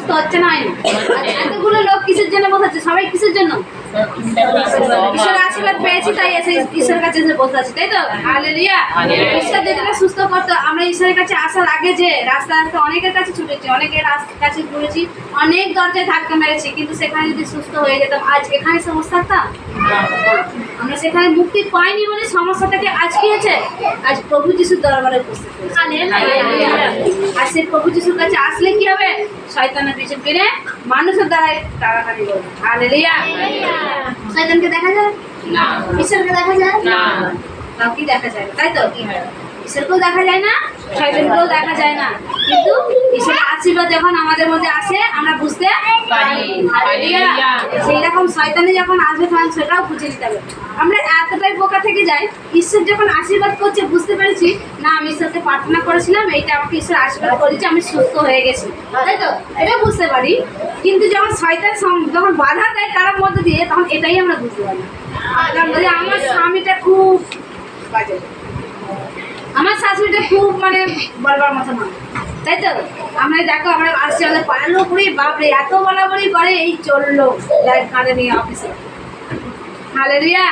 সুস্থ হচ্ছে না, হয় না। এতগুলো লোক কিসের জন্য বসাচ্ছে? সবাই কিসের জন্য? ঈশ্বরের আশীর্বাদ পেয়েছি, তাই এসে ঈশ্বরের কাছে এসে বসে আছি, তাই তো? হালেলুয়া। ঈশ্বর যেটা সুস্থ করতো, আমরা ঈশ্বরের কাছে আসার আগে যে রাস্তা রাস্তা অনেকের কাছে ছুটেছি, অনেকের কাছে ঘুরেছি, অনেক দরজায় ধাক্কা মেরেছি, কিন্তু সেখানে যদি সুস্থ হয়ে যেতাম, আজ এখানে সমস্যা থাকতাম? আমরা সেখানে মুক্তি পাইনি বলে সমস্যাটাকে আজ কি হয়েছে? আজ প্রভু যিশুর দরবারে উপস্থিত হয়েছে। আর সেই প্রভু যিশুর কাছে আসলে কি হবে? শয়তানের পিছন ফিরে মানুষের দ্বারাই টানাটানি করবে। হালেলুয়া। শয়তানকে দেখা যায় না, ঈশ্বরকে দেখা যায় না, কাউকে দেখা যায় না, তাই তো? ঈশ্বরকেও দেখা যায় না, শয়তানকেও দেখা যায় না, কিন্তু ঈশ্বরের আশীর্বাদ যখন আমাদের মধ্যে আসে আমরা বুঝতে পারি। হালেলুয়া। সেই রকম শয়তানে যখন আসবে তখন সেটাও বুঝে নিতে হবে। আমরা এতটাই বোকা থেকে যাই, ঈশ্বর যখন আশীর্বাদ করছে বুঝতে পেরেছি না, আমি ঈশ্বরকে প্রার্থনা করেছিলাম, এইটা আমাকে ঈশ্বর আশীর্বাদ করেছে, আমি সুস্থ হয়ে গেছি, তাই তো? এটা বুঝতে পারি। কিন্তু যখন শয়তান যখন বাধা দেয় কারোর মধ্যে দিয়ে, তখন এটাই আমরা বুঝতে পারি। আমার স্বামীটা খুব বাজে, আমার শাশুড়িটা খুব মানে বলবার মতো না, তাই তো? আমরা দেখো আমরা আসছি, আমাদের পাড়ার লোক বাপরে এত বলাবলি করে, এই চললো কাঁধে নিয়ে অফিসে। হালেলুয়া।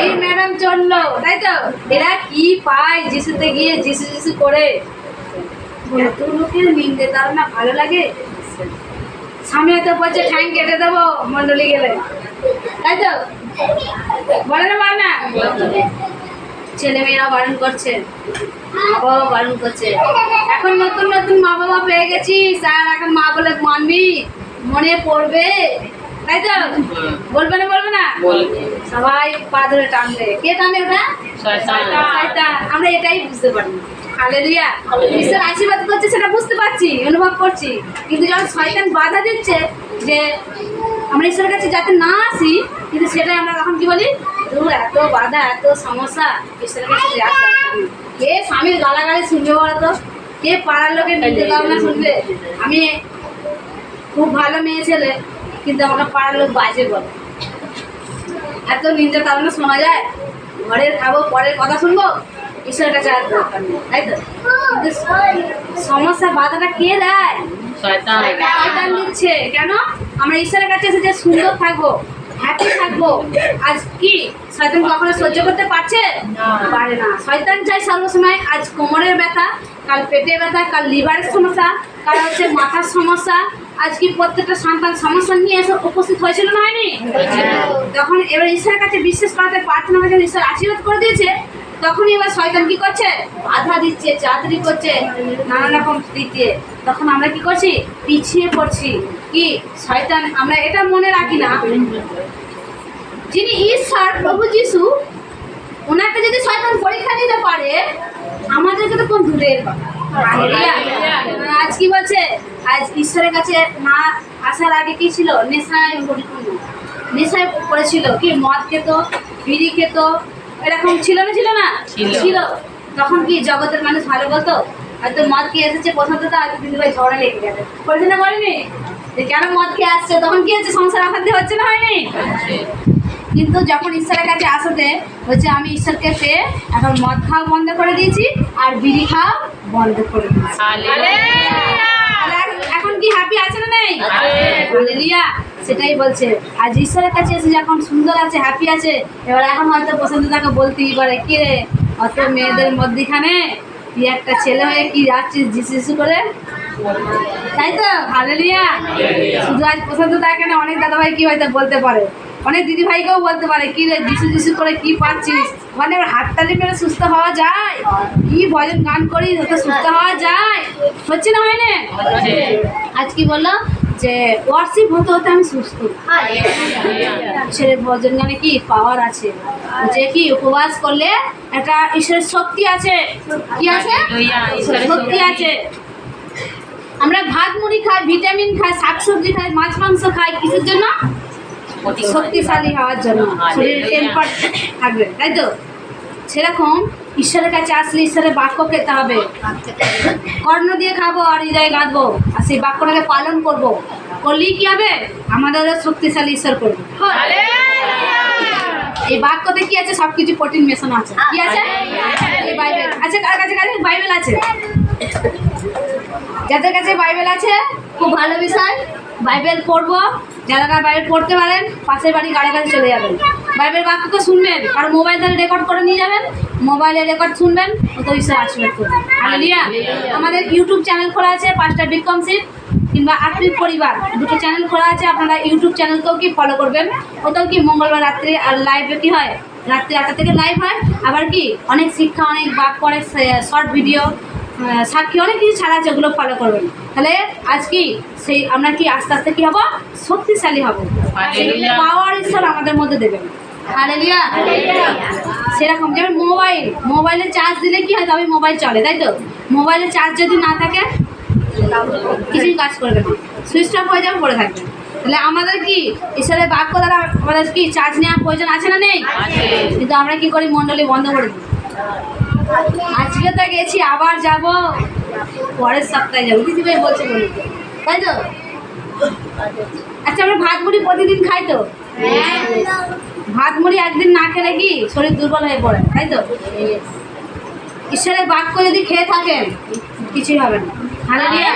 এই ম্যাডাম চললো, তাই তো? এরা কি পায় যিশুতে গিয়ে যিশু যিশু করে, তো লোকের নিন্দে তার না ভালো লাগে। স্বামী তো বলছে ঠ্যাং কেটে দেবো মন্ডলী গেলে, তাই তো? বলে না বলে না? ছেলেমেয়েরা বারণ করছে, মা বাবা বারণ করছে। এখন নতুন নতুন মা বাবা পেয়ে গেছি, স্যার এখন মা বলে মানবি, মনে পড়বে, তাই তো? বলবে না বলবে না? সবাই পা ধরে টানবে। কে টানে ওটা? শয়তান। আমরা এটাই বুঝতে পারি। হালেলুয়া। ঈশ্বর আশীর্বাদ করছে সেটা বুঝতে পারছি, অনুভব করছি, কিন্তু যখন শয়তান বাধা দিচ্ছে যে আমরা ঈশ্বরের কাছে যাতে না আসি, কিন্তু সেটাই আমরা তখন কি বলি? এত বাধা, এত সমস্যা, ঈশ্বরের কাছে যাওয়ার দরকার নেই। কে স্বামীর গালাগালি শুনবে বলতো? কে পাড়ার লোকের নিতে কামনা শুনবে? আমি খুব ভালো মেয়ে ছেলে, কিন্তু আমাকে পাড়ার লোক বাজে বলে। এত নিন্দে কারণে শোনা যায়? ঘরের খাবো, পরের কথা শুনবো, ঈশ্বরের কাছে আর দরকার নেই, তাই তো? সমস্যা বাধাটা কে দেয়? শয়তান দিচ্ছে। কেন? আমরা ঈশ্বরের কাছে এসে যে সুন্দর থাকবো, হ্যাপি থাকবো, আজ কি শয়তান কখনো সহ্য করতে পারছে? পারে না। শয়তান চাই সর্বসময় আজ কোমরের ব্যথা, কাল পেটে ব্যথা, কাল লিভারের সমস্যা, কাল হচ্ছে মাথার সমস্যা। আজ কি প্রত্যেকটা সন্তান সমস্যা নিয়ে এসে উপস্থিত হয়েছিল না হয়নি? তখন এবার ঈশ্বরের কাছে বিশ্বাস করাতে প্রার্থনা করে ঈশ্বর আশীর্বাদ করে দিয়েছে, তখনই এবার শয়তান কি করছে? বাধা দিচ্ছে, চাকরি করছে, নানা রকম দিচ্ছে। তখন আমরা কি করছি? পিছিয়ে পড়ছি। কি শয়তান, আমরা এটা মনে রাখি না, যিনি ঈশ্বর প্রভু যিশু, ওনাকে যদি শয়তান পরীক্ষা নিতে পারে, আমাদেরকে তো কোন দূরের কথা। আজ কি বলছে? আজ ঈশ্বরের কাছে না আসার আগে কি ছিল? নেশায় পরিপূর্ণ, নেশায় পড়েছিল। কি মদ খেত, বিড়ি খেত, এরকম ছিল না? ছিল না? ছিল। তখন কি জগতের মানুষ ভালো বলতো? হয়তো মদ খেয়ে এসেছে প্রথম তো, হয়তো কিন্তু ভাই ঝড়ে লেগে গেছে, করেছে না বলেনি? যে কেন মদ খেয়ে আসছে? তখন কি হচ্ছে? সংসার অশান্তি হচ্ছে না হয়নি? কিন্তু যখন ঈশ্বরের কাছে আসতে হচ্ছে, আমি ঈশ্বরকে পেয়ে এখন মদ খাওয়া বন্ধ করে দিয়েছি আর বিড়ি খাওয়া বন্ধ করে দিয়েছি। এখন কি হ্যাপি আছে না নেই? হালেলুয়া। সেটাই বলছে, আজ ঈশ্বরের কাছে এসে যখন সুন্দর আছে, হ্যাপি আছে, এবার এখন হয়তো পছন্দ তাকে বলতেই পারে, কি রে অত মেয়েদের মধ্যখানে তুই একটা ছেলে হয়ে কি যাচ্ছিস যিশু করে, তাই তো? হালেলুয়া। শুধু আজ পছন্দ থাকে না, অনেক দাদাভাই কি হয়তো বলতে পারে, অনেক দিদিভাইকেও বলতে পারে, কি রে যিশু যিশু করে কি পাচ্ছিস? মানে হাততালি মেরে সুস্থ হওয়া যায়? কি ভজন গান করি যাতে সুস্থ হওয়া যায়? হচ্ছে না হয় না? আজ কি বললো যে ওয়ার্শিপ হতে হতে আমি সুস্থ। ছেলের ভজন গানে কি পাওয়ার আছে, যে কি উপবাস করলে একটা ঈশ্বরের শক্তি আছে। কি আছে? শক্তি আছে। আমরা ভাত মুড়ি খাই, ভিটামিন খাই, শাকসবজি খাই, মাছ মাংস খাই, কিসের জন্য? শক্তিশালী হওয়ার জন্য, শরীরের টেম্পার থাকবে, তাই তো? সেরকম ঈশ্বরের কাছে আসলে ঈশ্বরের বাক্য খেতে হবে, কর্ণ দিয়ে খাবো আর হৃদয়ে গাঁথবো, আর সেই বাক্যটাকে পালন করবো, করলেই কি হবে? আমাদেরও শক্তিশালী ঈশ্বর করবে। এই বাক্যতে কি আছে? সবকিছু প্রোটিন মেশানো আছে। কি আছে? এই বাইবেল আছে। কার কাছে বাইবেল আছে? যাদের কাছে বাইবেল আছে খুব ভালো বিষয়। বাইবেল পড়বো, যারা না বাইবেল পড়তে পারেন পাশের বাড়ি গাড়ি গাড়ি চলে যাবেন, বাইবেল বাক্যকে শুনবেন, আর মোবাইল তাহলে রেকর্ড করে নিয়ে যাবেন, মোবাইলে রেকর্ড শুনবেন, তো ঈশ্বর আশীর্বাদ করবেন। হালেলুয়া। আমাদের ইউটিউব চ্যানেল খোলা আছে, পাস্টার বিক্রমশীল কিংবা আত্মিক পরিবার, দুটো চ্যানেল খোলা আছে। আপনারা ইউটিউব চ্যানেলকেও কি ফলো করবেন, ওটাও কি মঙ্গলবার রাত্রে আর লাইভে কি হয়, রাত্রি 8টা থেকে লাইভ হয়। আবার কি অনেক শিক্ষা, অনেক বাক্য, অনেক শর্ট ভিডিও, সাক্ষী, অনেক কিছু ছাড়া আছে, ওগুলো ফলো করবেন। তাহলে আজ কি সেই আমরা কি আস্তে আস্তে কি হব, শক্তিশালী হব, পাওয়ার ঈশ্বর আমাদের মধ্যে দেবেন। হালেলুয়া। সেরকম যেমন মোবাইলে চার্জ দিলে কি হয়, তবে মোবাইল চলে, তাই তো? মোবাইলে চার্জ যদি না থাকে কিছুই কাজ করবে না, সুইচ অফ হয়ে যাবে, পড়ে থাকবে। তাহলে আমাদের কি ঈশ্বরের বাক্য দ্বারা আমাদের কি চার্জ নেওয়ার প্রয়োজন আছে না নেই? কিন্তু আমরা কি করি, মণ্ডলী বন্ধ করে দিই। আজকে তো গেছি, আবার যাব, পরের সপ্তাহে যাবো, দিদিভাই বলছে বলি, তাই তো? আচ্ছা, আমরা ভাত মুড়ি প্রতিদিন খাই তো? ভাত মুড়ি একদিন না খেলে কি শরীর দুর্বল হয়ে পড়ে, তাই তো? ঈশ্বরের বাক্য যদি খেয়ে থাকেন কিছুই হবে না। হালেলুয়া।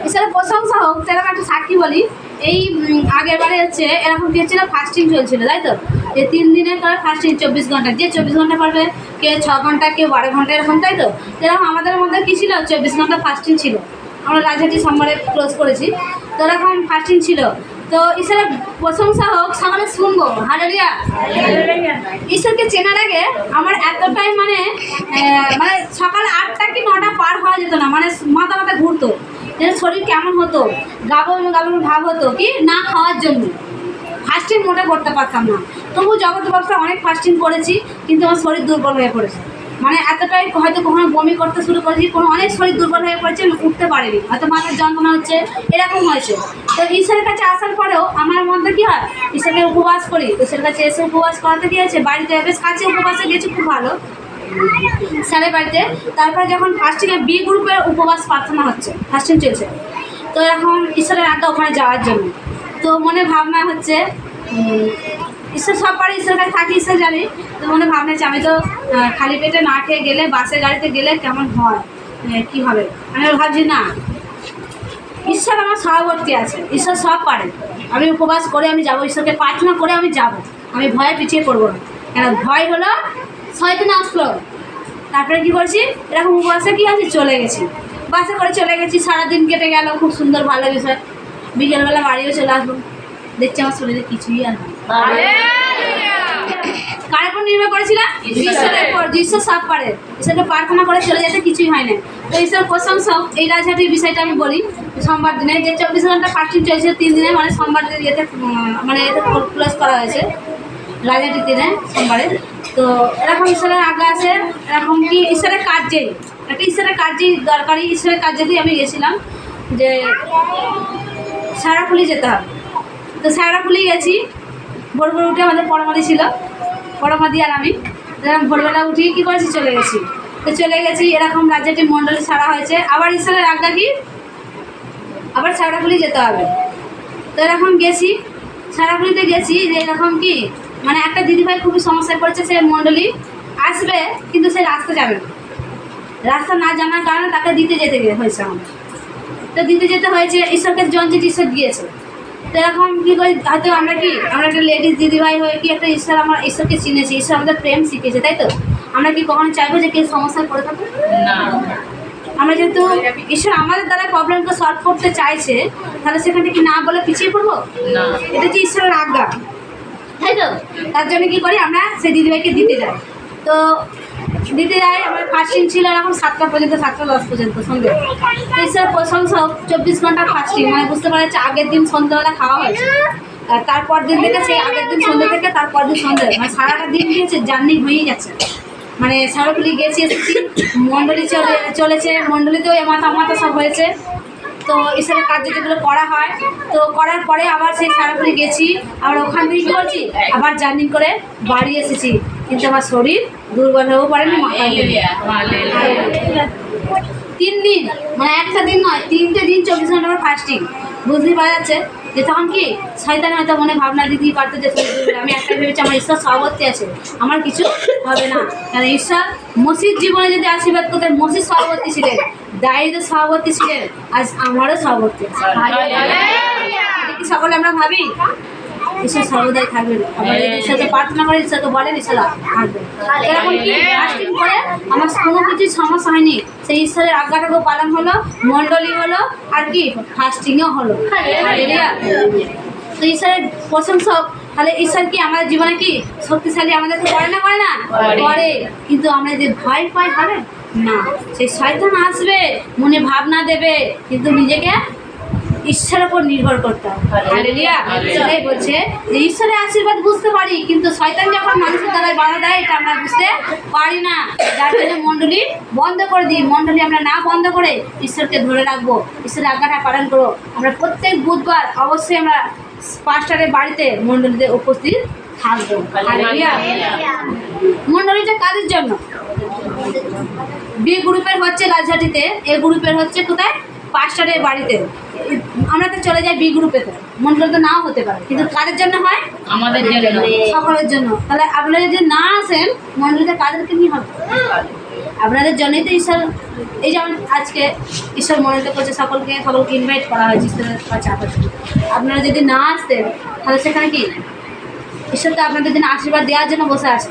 ঈশ্বরের প্রশংসা হোক। সেরকম একটা সাক্ষী বলি, এই আগের বারে হচ্ছে এরকম কি হচ্ছিল, ফাস্টিং চলছিল, তাই তো? যে 3 দিনের করে ফাস্টিং, 24 ঘন্টা, যে 24 ঘন্টা পারবে, কেউ 6 ঘন্টা, কেউ 12 ঘন্টা, এরকম, তাই তো? এরকম আমাদের মধ্যে কী ছিল, 24 ঘন্টা ফাস্টিং ছিল। আমরা রাজহাটি সোমবারে ক্লোজ করেছি, তো এরকম ফাস্টিং ছিল। তো ঈশ্বরের প্রশংসা হোক, সকালে শুনবো। হালেলুয়া। ঈশ্বরকে চেনার আগে আমার এতটাই মানে সকাল 8টা কি 9টা পার হওয়া যেত না, মানে মাথা ঘুরতো, যে শরীর কেমন হতো, গাবন ভাব হতো, কি না খাওয়ার জন্য। ফাস্টিং মোটে করতে পারতাম না, তবু জগৎ ব্যবস্থা অনেক ফাস্টিং করেছি, কিন্তু আমার শরীর দুর্বল হয়ে পড়েছে। মানে এতটাই, হয়তো কখনো বমি করতে শুরু করেছি, কোনো অনেক শরীর দুর্বল হয়ে পড়েছে, আমি উঠতে পারিনি, হয়তো মাথার যন্ত্রণা হচ্ছে, এরকম হয়েছে। তো ঈশ্বরের কাছে আসার পরেও আমার মধ্যে কী হয়, ঈশ্বরকে উপবাস করি, ঈশ্বরের কাছে এসে উপবাস করাতে দিয়েছে, বাড়িতে বেশ কাছে উপবাসে গেছি, খুব ভালো স্যারের বাড়িতে। তারপরে যখন ফাস্টিংয়ে বি গ্রুপের উপবাস প্রার্থনা হচ্ছে, ফাস্টিং চলছে, তো এখন ঈশ্বরের আগে ওখানে যাওয়ার জন্য, তো মনে ভাবনা হচ্ছে ঈশ্বর সব পারে, ঈশ্বরের কাছে থাকি, ঈশ্বর জানি। তো মনে ভাবনা হচ্ছে আমি তো খালি পেটে না খেয়ে গেলে, বাসে গাড়িতে গেলে কেমন হয়, কী হবে। আমি ভাবছি না, ঈশ্বর আমার সহবর্তী আছে, ঈশ্বর সব পারে, আমি উপবাস করে আমি যাবো, ঈশ্বরকে প্রার্থনা করে আমি যাব, আমি ভয়ে পিছিয়ে পড়বো না। কেন ভয় হলো, শয়তান আসলো। তারপরে কী করছি, এরকম উপবাসে কী আছে, চলে গেছি, বাসে করে চলে গেছি, সারাদিন কেটে গেল, খুব সুন্দর ভালো বিষয়। বিকেলবেলা বাড়িও চলে আসবো, দেখছি আমার শরীরে কিছুই আর নেই। কার উপর নির্ভর করেছিলাম, ঈশ্বরের উপর। ঈশ্বর সব পারে, ঈশ্বরকে প্রার্থনা করে চলে যেতে কিছুই হয় না। তো ঈশ্বর প্রশংসা। এই রাজহাটির বিষয়টা আমি বলি, সোমবার দিনে যে 24 ঘন্টা ফাস্টিং চলছে, 3 দিনে, মানে সোমবার এতে ক্লোজ করা হয়েছে রাজহাটির দিনে, সোমবারে। তো এরকম ঈশ্বরের আজ্ঞা আছে, এরকম কি ঈশ্বরের কার্যেই, একটা ঈশ্বরের কার্যেই দরকারি, ঈশ্বরের কার্যে দিয়ে আমি গেছিলাম যে সারাফুলি যেতে হবে। তো সারাফুলি গেছি, ভোর উঠে, আমাদের পরমাদি ছিল, পরমাদি আর আমি ভোরবেলা উঠি কী করেছি, চলে গেছি। তো চলে গেছি, এরকম রাজ্যটি মণ্ডলী ছাড়া হয়েছে, আবার ঈশ্বরের আজ্ঞা কি আবার সারাফুলি যেতে হবে। তো এরকম গেছি, সারাফুলিতে গেছি, যে এরকম কি মানে একটা দিদিভাই খুবই সমস্যায় পড়েছে, সে মণ্ডলী আসবে কিন্তু সে রাস্তা যাবে না, রাস্তা না জানার কারণে তাকে দিতে যেতে হয়েছে আমাদের। তো দিতে যেতে হয়েছে, ঈশ্বরকে জন যে ঈশ্বর দিয়েছে। তো এরকম কী করি, হয়তো আমরা একটা লেডিস দিদিভাই হয়ে কি একটা ঈশ্বরকে চিনেছি, ঈশ্বর আমাদের প্রেম শিখেছে, তাই তো? আমরা কি কখনো চাইবো যে কেউ সমস্যায় পড়ে থাকবো না? আমরা যেহেতু ঈশ্বর আমাদের দ্বারা প্রবলেমকে সলভ করতে চাইছে, তাহলে সেখানে কি না বলে পিছিয়ে পড়বো না? এটা যে ঈশ্বরের আজ্ঞা, তাই তো? তার জন্য কী করি, আমরা সেই দিদিভাইকে দিতে যাই। তো দিতে যাই, আমার ফাস্টিং ছিল এরকম 7টা পর্যন্ত, 7টা 10 পর্যন্ত সন্ধ্যে। ঈশ্বর প্রশংসা, 24 ঘন্টা ফাস্টিং, মানে বুঝতে পারা যাচ্ছে আগের দিন সন্ধ্যাবেলা খাওয়া হয়েছে, আর তারপর দিন থেকে সেই আগের দিন সন্ধ্যে থেকে তারপর দিন সন্ধ্যে, মানে সারাটা দিন গিয়েছে, জার্নি হয়েই যাচ্ছে। মানে সারাফুলি গেছি, এসেছি, মণ্ডলী চলেছে, মণ্ডলীতেও মাথা সব হয়েছে। তো ঈশ্বরের কার্য যেগুলো করা হয়, তো করার পরে আবার সেই সারাফুলি গেছি, আবার ওখান থেকে কী করছি, আবার জার্নি করে বাড়ি এসেছি, কিন্তু আমার শরীর দুর্বল হয়েও পারেনি, মাথা 3 দিন, মানে একটা দিন নয়, 3টে দিন 24 ঘন্টা আমার ফাস্টিং। বুঝতেই পারা যাচ্ছে যে তখন কি শয়তান হয়তো মনে ভাবনা দিতেই পারতো যে আমি একটা ভেবেছি আমার ঈশ্বর সহবর্তী আছে, আমার কিছু হবে না। কারণ ঈশ্বর মসির জীবনে যদি আশীর্বাদ করতেন, মসির সহবর্তী ছিলেন, দাঁড়িয়ে সভাপতি ছিলেন, আজ আমারও সভাপতি আছে। এটা কি সকলে আমরা ভাবি? ঈশ্বর সর্বদাই থাকবেন। আমরা ঈশ্বরকে প্রার্থনা করে, ঈশ্বরকে বলেন, ঈশ্বর থাকবেন। এরকম কি ফাস্টিং করে আমার কোনো কিছু সমস্যা হয়নি, সেই ঈশ্বরের আজ্ঞাটুকু পালন হলো, মণ্ডলী হলো, আর কি ফাস্টিংও হলো। হালেলুয়া। তো ঈশ্বরের প্রশংসক, তাহলে ঈশ্বর কি আমাদের জীবনে কি শক্তিশালী আমাদেরকে করে না? করে না? করে। কিন্তু আমরা যে ভয় পাই হবে না, সেই শয়তান আসবে, মনে ভাবনা দেবে, কিন্তু নিজেকে ঈশ্বরের উপর নির্ভর করতে হবে। হালেলুয়া। সেটাই বলছে যে ঈশ্বরের আশীর্বাদ বুঝতে পারি, কিন্তু শয়তান যখন মানুষের দ্বারা বাধা দেয় এটা আমরা বুঝতে পারি না। যার জন্য মণ্ডলী বন্ধ করে দিই। মণ্ডলী আমরা না বন্ধ করে ঈশ্বরকে ধরে রাখবো, ঈশ্বরের আজ্ঞাটা পালন করবো। আমরা প্রত্যেক বুধবার অবশ্যই আমরা পাস্টারের বাড়িতে মণ্ডলীতে উপস্থিত থাকবো। হালেলুয়া। মণ্ডলীটা কাদের জন্য? বি গ্রুপের হচ্ছে রাজহাটিতে, এ গ্রুপের হচ্ছে কোথায়? পাস্টারের বাড়িতে। আমরা তো চলে যাই বি গ্রুপেতে, মণ্ডলী তো নাও হতে পারে, কিন্তু কাদের জন্য হয়? আমাদের জন্য, সকলের জন্য। তাহলে আপনারা যদি না আসেন, মণ্ডলীতে কাদেরকে নিয়ে হবে? আপনাদের জন্যই তো ঈশ্বর, এই যেমন আজকে ঈশ্বর মনোনীত করছে, সকলকে ইনভাইট করা হয়েছে ঈশ্বরের কাছে। আপনারা যদি না আসতেন, তাহলে সেখানে কি ঈশ্বর তো আপনাদের জন্য আশীর্বাদ দেওয়ার জন্য বসে আছে।